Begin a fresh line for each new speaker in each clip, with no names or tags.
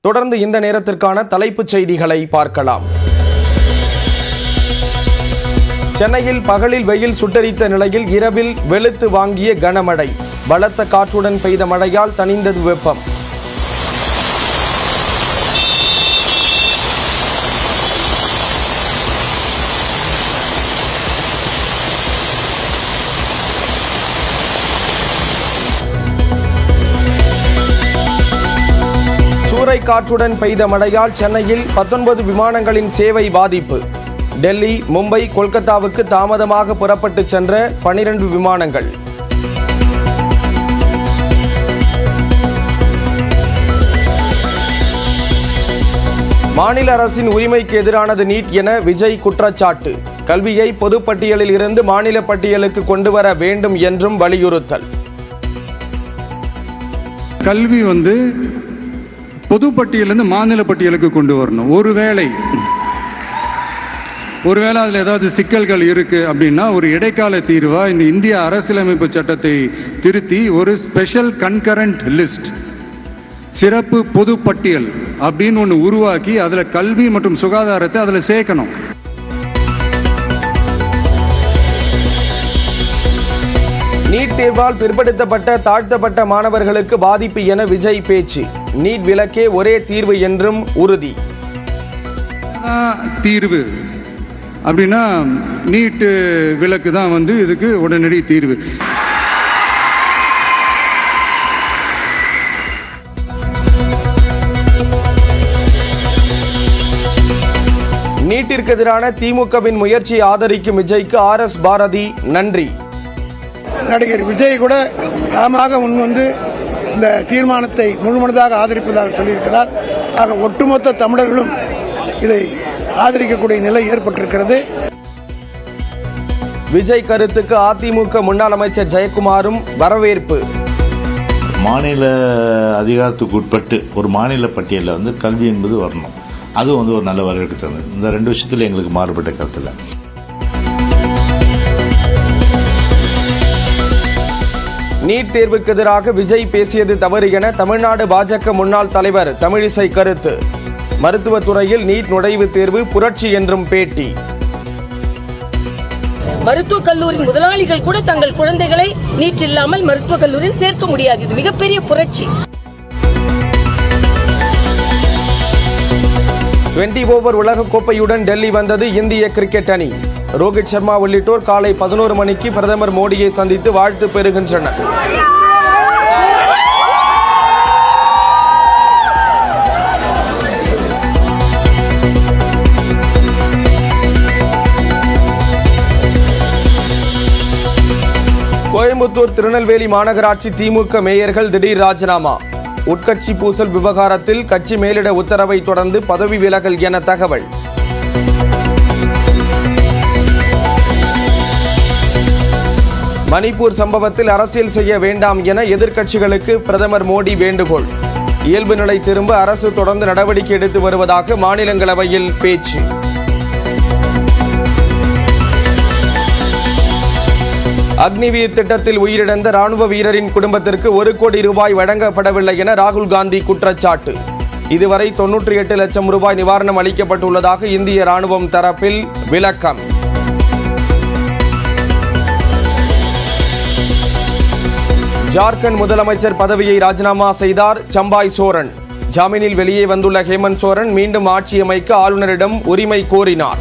தொடர்ந்து இந்த நேரத்திற்கான தலைப்புச் செய்திகளை பார்க்கலாம். சென்னையில் பகலில் வெயில் சுட்டெரித்த நிலையில் இரவில் வெளுத்து வாங்கிய கனமழை. பலத்த காற்றுடன் பெய்த மழையால் தணிந்தது வெப்பம். காற்றுடன் பெய்த மழையால் சென்னையில் 19 விமானங்களின் சேவை பாதிப்பு. டெல்லி, மும்பை, கொல்கத்தாவுக்கு தாமதமாக புறப்பட்டு சென்ற 12 விமானங்கள். மாநில அரசின் உரிமைக்கு எதிரானது நீட் என விஜய் குற்றச்சாட்டு. கல்வியை பொதுப்பட்டியலில் இருந்து மாநில பட்டியலுக்கு கொண்டு வர வேண்டும் என்றும் வலியுறுத்தல்.
கல்வி பொது பட்டியலிருந்து மாநில பட்டியலுக்கு கொண்டு வரணும். ஒருவேளை அதில் ஏதாவது சிக்கல்கள் இருக்கு அப்படின்னா ஒரு இடைக்கால தீர்வா இந்த இந்திய அரசியலமைப்பு சட்டத்தை திருத்தி ஒரு ஸ்பெஷல் கன்கரண்ட் லிஸ்ட், சிறப்பு பொது பட்டியல் அப்படின்னு ஒன்று உருவாக்கி அதுல கல்வி மற்றும் சுகாதாரத்தை அதுல சேர்க்கணும்.
நீட் தேர்வால் பிற்படுத்தப்பட்ட தாழ்த்தப்பட்ட மாணவர்களுக்கு பாதிப்பு என விஜய் பேச்சு. நீட் விலக்கே ஒரே தீர்வு என்றும் உறுதி.
தீர்வு அப்படின்னா நீட் விலக்கு தான் இதுக்கு உடனடி தீர்வு.
நீட்டிற்கு எதிரான திமுகவின் முயற்சியை ஆதரிக்கும் விஜய்க்கு RS பாரதி நன்றி.
நடிகர் விஜய் கூட தாமாக முன்வந்து இந்த தீர்மானத்தை முழுமனதாக ஆதரிப்பதாக சொல்லியிருக்கிறார். ஆக ஒட்டுமொத்த தமிழர்களும் இதை ஆதரிக்கக்கூடிய நிலை ஏற்பட்டிருக்கிறது.
விஜய் கருத்துக்கு அதிமுக முன்னாள் அமைச்சர் ஜெயக்குமாரும் வரவேற்பு.
மாநில அதிகாரத்துக்கு உட்பட்டு ஒரு மாநில பட்டியலில் கல்வி என்பது வரணும். அது ஒரு நல்ல வரவேற்பு தந்தது. இந்த 2 விஷயத்தில் எங்களுக்கு மாறுபட்ட கருத்தில்.
நீட் தேர்வுக்கு எதிராக விஜய் பேசியது தவறு என தமிழ்நாடு பாஜக முன்னாள் தலைவர் தமிழிசை கருத்து. மருத்துவத்துறையில் நீட் நுழைவுத் தேர்வு புரட்சி என்றும் பேட்டி.
மருத்துவக் கல்லூரி முதலாளிகள் கூட தங்கள் குழந்தைகளை நீட் இல்லாமல் மருத்துவக் கல்லூரியில் சேர்க்க முடியாது. இது மிகப்பெரிய புரட்சி.
20 ஓவர் உலகக்கோப்பையுடன் டெல்லி வந்தது இந்திய கிரிக்கெட் அணி. ரோஹித் சர்மா உள்ளிட்டோர் காலை 11 மணிக்கு பிரதமர் மோடியை சந்தித்து வாழ்த்து பெறுகின்றனர். கோயம்புத்தூர், திருநெல்வேலி மாநகராட்சி திமுக மேயர்கள் திடீர் ராஜினாமா. உட்கட்சி பூசல் விவகாரத்தில் கட்சி மேலிட உத்தரவை தொடர்ந்து பதவி விலகல் என தகவல். மணிப்பூர் சம்பவத்தில் அரசியல் செய்ய வேண்டாம் என எதிர்க்கட்சிகளுக்கு பிரதமர் மோடி வேண்டுகோள். இயல்பு நிலை திரும்ப அரசு தொடர்ந்து நடவடிக்கை எடுத்து வருவதாக மாநிலங்களவையில் பேச்சு. அக்னிவீர் திட்டத்தில் உயிரிழந்த ராணுவ வீரரின் குடும்பத்திற்கு 1 கோடி ரூபாய் வழங்கப்படவில்லை என ராகுல் காந்தி குற்றச்சாட்டு. இதுவரை 98 லட்சம் ரூபாய் நிவாரணம் அளிக்கப்பட்டுள்ளதாக இந்திய ராணுவம் தரப்பில் விளக்கம். ஜார்க்கண்ட் முதலமைச்சர் பதவியை ராஜினாமா செய்தார் சம்பாய் சோரன். ஜாமீனில் வெளியே வந்துள்ள ஹேமந்த் சோரன் மீண்டும் ஆட்சி அமைக்க ஆளுநரிடம் உரிமை கோரினார்.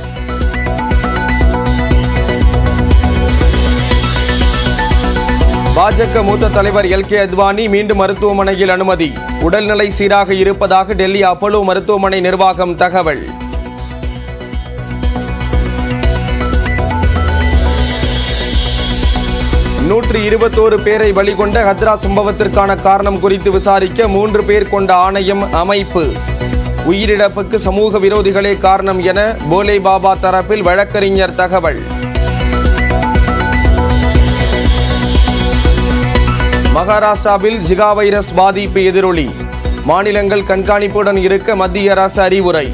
பாஜக மூத்த தலைவர் LK அத்வானி மீண்டும் மருத்துவமனையில் அனுமதி. உடல்நிலை சீராக இருப்பதாக டெல்லி அப்போலோ மருத்துவமனை நிர்வாகம் தகவல். நூற்று 21 பேரை பலிகொண்ட ஹத்ராஸ் சம்பவத்திற்கான காரணம் குறித்து விசாரிக்க 3 பேர் கொண்ட ஆணையம் அமைப்பு. உயிரிழப்புக்கு சமூக விரோதிகளே காரணம் என போலே பாபா தரப்பில் வழக்கறிஞர் தகவல். மகாராஷ்டிராவில் ஜிகா வைரஸ் பாதிப்பு எதிரொலி. மாநிலங்கள் கண்காணிப்புடன் இருக்க மத்திய அரசு அறிவுரை.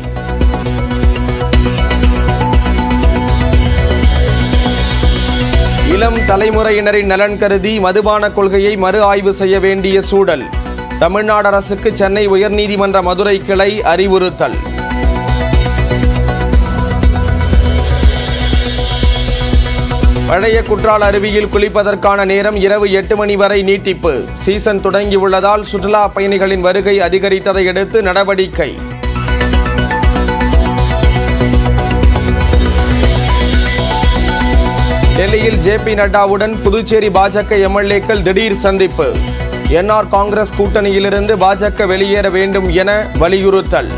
இளம் தலைமுறையினரின் நலன் கருதி மதுபான கொள்கையை மறு ஆய்வு செய்ய வேண்டிய சூழல். தமிழ்நாடு அரசுக்கு சென்னை உயர்நீதிமன்ற மதுரை கிளை அறிவுறுத்தல். பழைய குற்றால அருவியில் குளிப்பதற்கான நேரம் இரவு 8 மணி வரை நீட்டிப்பு. சீசன் தொடங்கியுள்ளதால் சுற்றுலா பயணிகளின் வருகை அதிகரித்ததை அடுத்து நடவடிக்கை. டெல்லியில் ஜே.பி. நட்டாவுடன் புதுச்சேரி பாஜக எம்எல்ஏக்கள் திடீர் சந்திப்பு. என்ஆர் காங்கிரஸ் கூட்டணியிலிருந்து பாஜக வெளியேற வேண்டும் என வலியுறுத்தல்.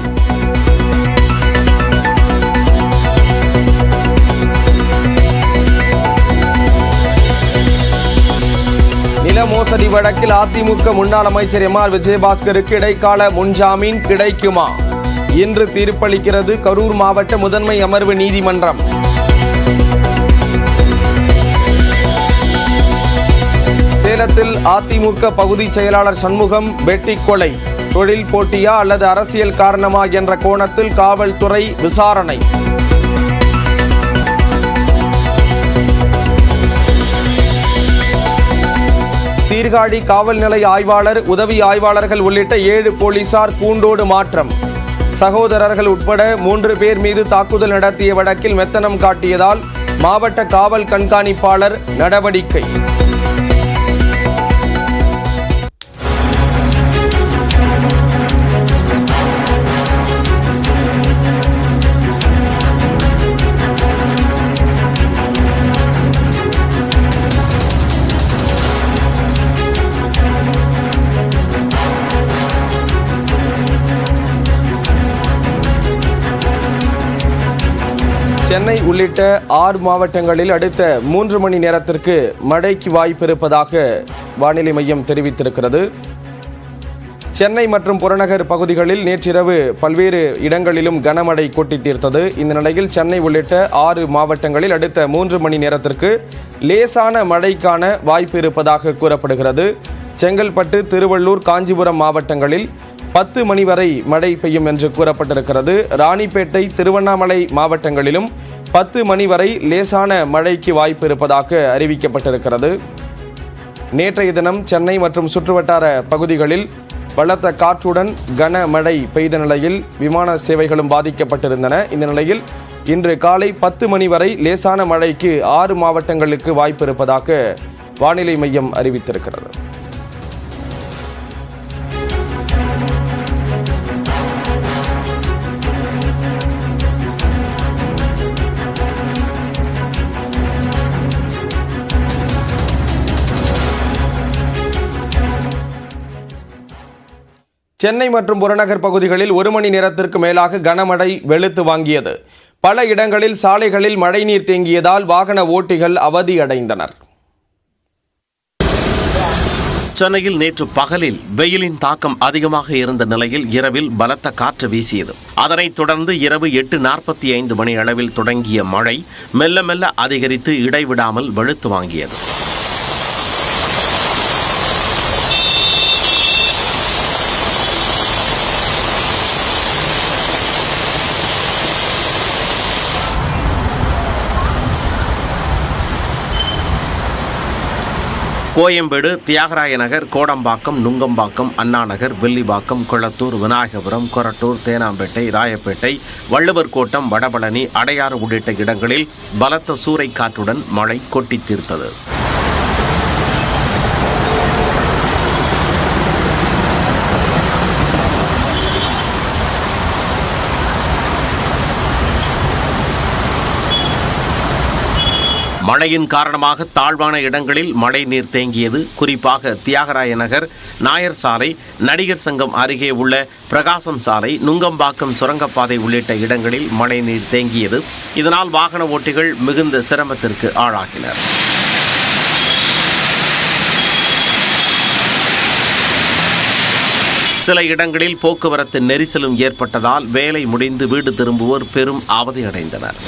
நில மோசடி வழக்கில் அதிமுக முன்னாள் அமைச்சர் எம்.ஆர். விஜயபாஸ்கருக்கு இடைக்கால முன்ஜாமீன் கிடைக்குமா? இன்று தீர்ப்பளிக்கிறது கரூர் மாவட்ட முதன்மை அமர்வு நீதிமன்றம். சேலத்தில் அதிமுக பகுதி செயலாளர் சண்முகம் வெட்டி கொலை. தொழில் போட்டியா அல்லது அரசியல் காரணமா என்ற கோணத்தில் காவல்துறை விசாரணை. சீர்காழி காவல் நிலைய ஆய்வாளர், உதவி ஆய்வாளர்கள் உள்ளிட்ட 7 போலீசார் கூண்டோடு மாற்றம். சகோதரர்கள் உட்பட 3 பேர் மீது தாக்குதல் நடத்திய வழக்கில் மெத்தனம் காட்டியதால் மாவட்ட காவல் கண்காணிப்பாளர் நடவடிக்கை. சென்னை உள்ளிட்ட 6 மாவட்டங்களில் அடுத்த 3 மணி நேரத்திற்கு மழைக்கு வாய்ப்பு இருப்பதாக வானிலை மையம் தெரிவித்திருக்கிறது. சென்னை மற்றும் புறநகர் பகுதிகளில் நேற்றிரவு பல்வேறு இடங்களிலும் கனமழை கொட்டி தீர்த்தது. இந்த நிலையில் சென்னை உள்ளிட்ட 6 மாவட்டங்களில் அடுத்த 3 மணி நேரத்திற்கு லேசான மழைக்கான வாய்ப்பு இருப்பதாக கூறப்படுகிறது. செங்கல்பட்டு, திருவள்ளூர், காஞ்சிபுரம் மாவட்டங்களில் 10 மணி வரை மழை பெய்யும் என்று கூறப்பட்டிருக்கிறது. ராணிப்பேட்டை, திருவண்ணாமலை மாவட்டங்களிலும் 10 மணி வரை லேசான மழைக்கு வாய்ப்பு இருப்பதாக அறிவிக்கப்பட்டிருக்கிறது. நேற்றைய தினம் சென்னை மற்றும் சுற்றுவட்டார பகுதிகளில் பலத்த காற்றுடன் கனமழை பெய்த நிலையில் விமான சேவைகளும் பாதிக்கப்பட்டிருந்தன. இந்த நிலையில் இன்று காலை 10 மணி வரை லேசான மழைக்கு 6 மாவட்டங்களுக்கு வாய்ப்பு இருப்பதாக வானிலை மையம் அறிவித்திருக்கிறது. சென்னை மற்றும் புறநகர் பகுதிகளில் 1 மணி நேரத்திற்கு மேலாக கனமழை வெளுத்து வாங்கியது. பல இடங்களில் சாலைகளில் மழைநீர் தேங்கியதால் வாகன ஓட்டிகள் அவதியடைந்தனர்.
சென்னையில் நேற்று பகலில் வெயிலின் தாக்கம் அதிகமாக இருந்த நிலையில் இரவில் பலத்த காற்று வீசியது. அதனைத் தொடர்ந்து இரவு 8:45 மணி அளவில் தொடங்கிய மழை மெல்ல மெல்ல அதிகரித்து இடைவிடாமல் வெளுத்து வாங்கியது. கோயம்பேடு, தியாகராய நகர், கோடம்பாக்கம், நுங்கம்பாக்கம், அண்ணாநகர், வில்லிவாக்கம், கொளத்தூர், விநாயகபுரம், கொரட்டூர், தேனாம்பேட்டை, ராயப்பேட்டை, வள்ளுவர் கோட்டம், வடபழனி, அடையாறு உள்ளிட்ட இடங்களில் பலத்த சூறைக்காற்றுடன் மழை கொட்டி தீர்த்தது. மழையின் காரணமாக தாழ்வான இடங்களில் மழை நீர் தேங்கியது. குறிப்பாக தியாகராய நகர், நாயர் சாலை, நடிகர் சங்கம் அருகே உள்ள பிரகாசம் சாலை, நுங்கம்பாக்கம் சுரங்கப்பாதை உள்ளிட்ட இடங்களில் மழை நீர் தேங்கியது. இதனால் வாகன ஓட்டிகள் மிகுந்த சிரமத்திற்கு ஆளாகினர். சில இடங்களில் போக்குவரத்து நெரிசலும் ஏற்பட்டதால் வேலை முடிந்து வீடு திரும்புவோர் பெரும் அவதியடைந்தனர்.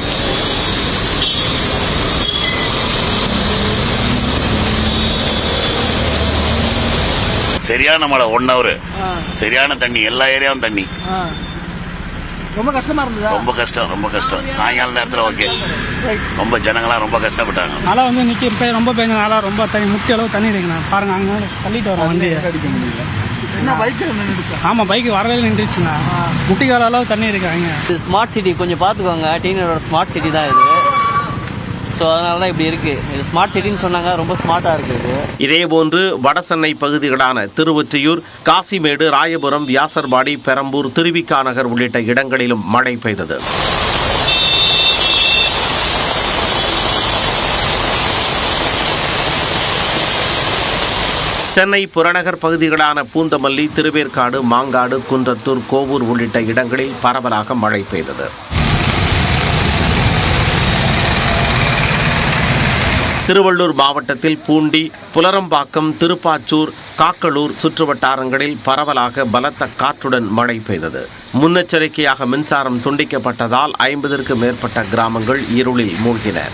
சரியான மழை 1 hour, சரியான தண்ணி, எல்லா ஏரியாவும் தண்ணி.
ரொம்ப கஷ்டமா இருந்ததா?
ரொம்ப கஷ்டம். சாயங்கால நேரத்தில் ஓகே, ரொம்ப ஜனங்களாம் ரொம்ப கஷ்டப்பட்டாங்க.
மழை வந்து நிற்க ரொம்ப பெஞ்ச நாளா ரொம்ப தண்ணி முக்கிய அளவு தண்ணி இருக்குண்ணா. பாருங்க, அங்கே தள்ளிட்டு வரோம், வந்து அடிக்க முடியல. என்ன பைக் நின்றுச்சு?
ஆமாம், பைக் வரவே நின்றுச்சுண்ணா. முட்டிக்கால அளவு தண்ணி இருக்காங்க.
இது ஸ்மார்ட் சிட்டி, கொஞ்சம் பார்த்துக்கோங்க. டீனரோட ஸ்மார்ட் சிட்டி தான் இது. ஸோ அதனால தான் இப்படி இருக்கு. இது ஸ்மார்ட் சிட்டின்னு சொன்னாங்க, ரொம்ப ஸ்மார்ட்டாக இருக்குது.
இதேபோன்று வடசென்னை பகுதிகளான திருவொற்றியூர், காசிமேடு, ராயபுரம், வியாசர்பாடி, பெரம்பூர், திருவிக நகர் உள்ளிட்ட இடங்களிலும் மழை பெய்தது. சென்னை புறநகர் பகுதிகளான பூந்தமல்லி, திருவேற்காடு, மாங்காடு, குன்றத்தூர், கோவூர் உள்ளிட்ட இடங்களில் பரவலாக மழை பெய்தது. திருவள்ளூர் மாவட்டத்தில் பூண்டி, புலரம்பாக்கம், திருப்பாச்சூர், காக்களூர் சுற்றுவட்டாரங்களில் பரவலாக பலத்த காற்றுடன் மழை பெய்தது. முன்னெச்சரிக்கையாக மின்சாரம் துண்டிக்கப்பட்டதால் 50க்கும் மேற்பட்ட கிராமங்கள் இருளில் மூழ்கின.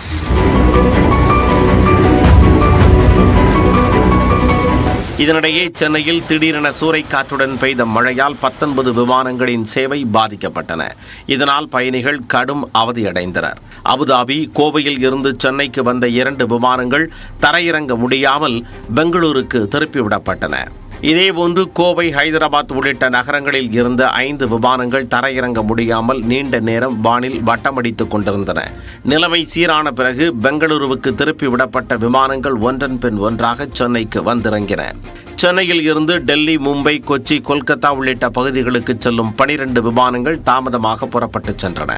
இதனிடையே சென்னையில் திடீரென சூறைக்காற்றுடன் பெய்த மழையால் 19 விமானங்களின் சேவை பாதிக்கப்பட்டன. இதனால் பயணிகள் கடும் அவதியடைந்தனர். அபுதாபி, கோவையில் இருந்து சென்னைக்கு வந்த 2 விமானங்கள் தரையிறங்க முடியாமல் பெங்களூருக்கு திருப்பிவிடப்பட்டன. இதேபோன்று கோவை, ஹைதராபாத் உள்ளிட்ட நகரங்களில் இருந்த 5 விமானங்கள் தரையிறங்க முடியாமல் நீண்ட நேரம் வானில் வட்டமடித்துக் கொண்டிருந்தன. நிலைமை சீரான பிறகு பெங்களூருவுக்கு திருப்பி விடப்பட்ட விமானங்கள் ஒன்றன் பின் ஒன்றாக சென்னைக்கு வந்திறங்கின. சென்னையில் இருந்து டெல்லி, மும்பை, கொச்சி, கொல்கத்தா உள்ளிட்ட பகுதிகளுக்கு செல்லும் 12 விமானங்கள் தாமதமாக புறப்பட்டுச் சென்றன.